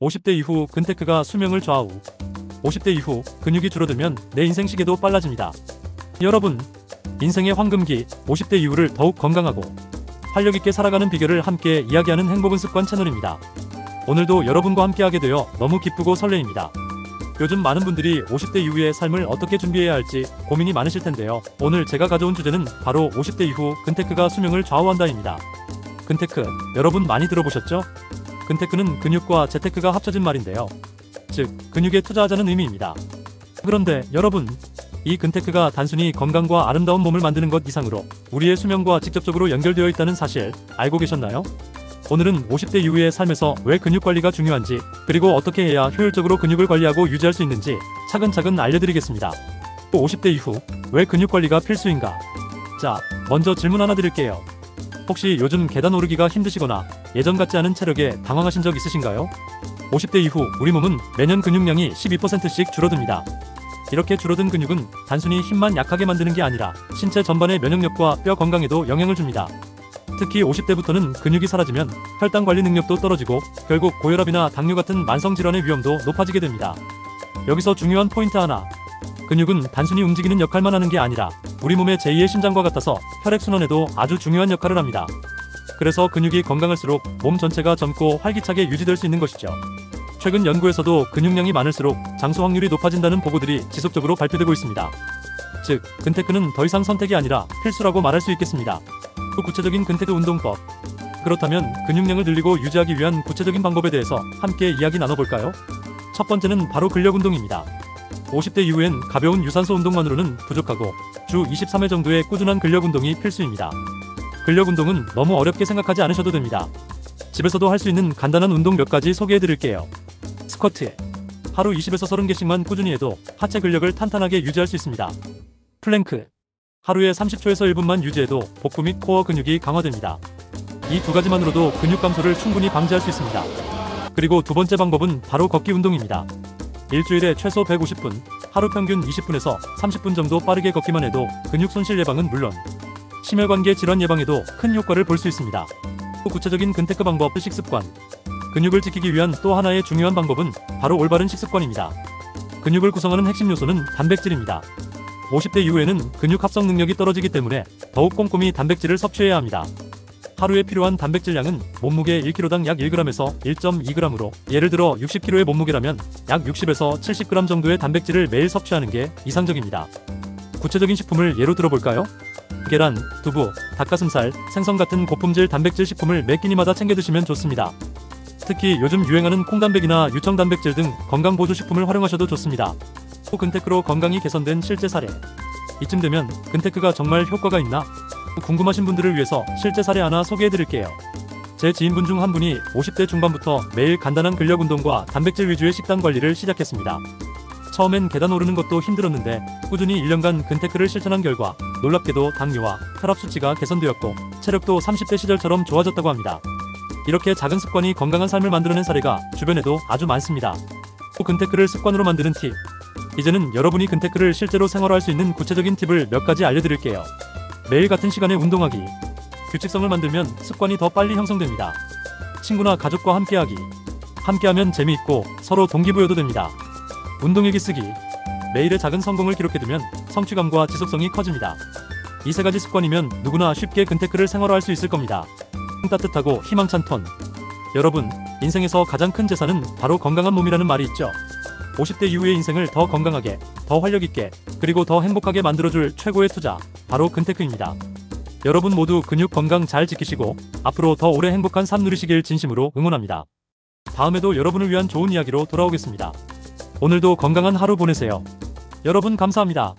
50대 이후 근테크가 수명을 좌우. 50대 이후 근육이 줄어들면 내 인생 시계도 빨라집니다. 여러분, 인생의 황금기 50대 이후를 더욱 건강하고 활력있게 살아가는 비결을 함께 이야기하는 행복은 습관 채널입니다. 오늘도 여러분과 함께하게 되어 너무 기쁘고 설레입니다. 요즘 많은 분들이 50대 이후의 삶을 어떻게 준비해야 할지 고민이 많으실 텐데요. 오늘 제가 가져온 주제는 바로 50대 이후 근테크가 수명을 좌우한다입니다. 근테크, 여러분 많이 들어보셨죠? 근테크는 근육과 재테크가 합쳐진 말인데요. 즉, 근육에 투자하자는 의미입니다. 그런데 여러분, 이 근테크가 단순히 건강과 아름다운 몸을 만드는 것 이상으로 우리의 수명과 직접적으로 연결되어 있다는 사실 알고 계셨나요? 오늘은 50대 이후의 삶에서 왜 근육 관리가 중요한지, 그리고 어떻게 해야 효율적으로 근육을 관리하고 유지할 수 있는지 차근차근 알려드리겠습니다. 50대 이후 왜 근육 관리가 필수인가? 자, 먼저 질문 하나 드릴게요. 혹시 요즘 계단 오르기가 힘드시거나 예전 같지 않은 체력에 당황하신 적 있으신가요? 50대 이후 우리 몸은 매년 근육량이 12%씩 줄어듭니다. 이렇게 줄어든 근육은 단순히 힘만 약하게 만드는 게 아니라 신체 전반의 면역력과 뼈 건강에도 영향을 줍니다. 특히 50대부터는 근육이 사라지면 혈당 관리 능력도 떨어지고 결국 고혈압이나 당뇨 같은 만성 질환의 위험도 높아지게 됩니다. 여기서 중요한 포인트 하나. 근육은 단순히 움직이는 역할만 하는 게 아니라 우리 몸의 제2의 심장과 같아서 혈액순환에도 아주 중요한 역할을 합니다. 그래서 근육이 건강할수록 몸 전체가 젊고 활기차게 유지될 수 있는 것이죠. 최근 연구에서도 근육량이 많을수록 장수 확률이 높아진다는 보고들이 지속적으로 발표되고 있습니다. 즉, 근테크는 더 이상 선택이 아니라 필수라고 말할 수 있겠습니다. 구체적인 근테크 운동법. 그렇다면 근육량을 늘리고 유지하기 위한 구체적인 방법에 대해서 함께 이야기 나눠볼까요? 첫 번째는 바로 근력 운동입니다. 50대 이후엔 가벼운 유산소 운동만으로는 부족하고 주 23회 정도의 꾸준한 근력 운동이 필수입니다. 근력 운동은 너무 어렵게 생각하지 않으셔도 됩니다. 집에서도 할 수 있는 간단한 운동 몇 가지 소개해드릴게요. 스쿼트. 하루 20에서 30개씩만 꾸준히 해도 하체 근력을 탄탄하게 유지할 수 있습니다. 플랭크. 하루에 30초에서 1분만 유지해도 복부 및 코어 근육이 강화됩니다. 이 두 가지만으로도 근육 감소를 충분히 방지할 수 있습니다. 그리고 두 번째 방법은 바로 걷기 운동입니다. 일주일에 최소 150분, 하루 평균 20분에서 30분 정도 빠르게 걷기만 해도 근육 손실 예방은 물론 심혈관계 질환 예방에도 큰 효과를 볼 수 있습니다. 구체적인 근테크 방법, 식습관. 근육을 지키기 위한 또 하나의 중요한 방법은 바로 올바른 식습관입니다. 근육을 구성하는 핵심 요소는 단백질입니다. 50대 이후에는 근육 합성 능력이 떨어지기 때문에 더욱 꼼꼼히 단백질을 섭취해야 합니다. 하루에 필요한 단백질량은 몸무게 1kg당 약 1g에서 1.2g으로, 예를 들어 60kg의 몸무게라면 약 60에서 70g 정도의 단백질을 매일 섭취하는 게 이상적입니다. 구체적인 식품을 예로 들어볼까요? 계란, 두부, 닭가슴살, 생선 같은 고품질 단백질 식품을 매 끼니마다 챙겨 드시면 좋습니다. 특히 요즘 유행하는 콩단백이나 유청단백질 등 건강보조식품을 활용하셔도 좋습니다. 근테크로 건강이 개선된 실제 사례. 이쯤 되면 근테크가 정말 효과가 있나? 궁금하신 분들을 위해서 실제 사례 하나 소개해드릴게요. 제 지인분 중 한 분이 50대 중반부터 매일 간단한 근력 운동과 단백질 위주의 식단 관리를 시작했습니다. 처음엔 계단 오르는 것도 힘들었는데 꾸준히 1년간 근테크를 실천한 결과 놀랍게도 당뇨와 혈압 수치가 개선되었고 체력도 30대 시절처럼 좋아졌다고 합니다. 이렇게 작은 습관이 건강한 삶을 만들어낸 사례가 주변에도 아주 많습니다. 근테크를 습관으로 만드는 팁. 이제는 여러분이 근테크를 실제로 생활화할 수 있는 구체적인 팁을 몇 가지 알려드릴게요. 매일 같은 시간에 운동하기. 규칙성을 만들면 습관이 더 빨리 형성됩니다. 친구나 가족과 함께하기. 함께하면 재미있고 서로 동기부여도 됩니다. 운동일기 쓰기. 매일의 작은 성공을 기록해두면 성취감과 지속성이 커집니다. 이 세 가지 습관이면 누구나 쉽게 근테크를 생활화할 수 있을 겁니다. 따뜻하고 희망찬 톤. 여러분, 인생에서 가장 큰 재산은 바로 건강한 몸이라는 말이 있죠. 50대 이후의 인생을 더 건강하게, 더 활력있게, 그리고 더 행복하게 만들어줄 최고의 투자, 바로 근테크입니다. 여러분 모두 근육 건강 잘 지키시고 앞으로 더 오래 행복한 삶 누리시길 진심으로 응원합니다. 다음에도 여러분을 위한 좋은 이야기로 돌아오겠습니다. 오늘도 건강한 하루 보내세요. 여러분 감사합니다.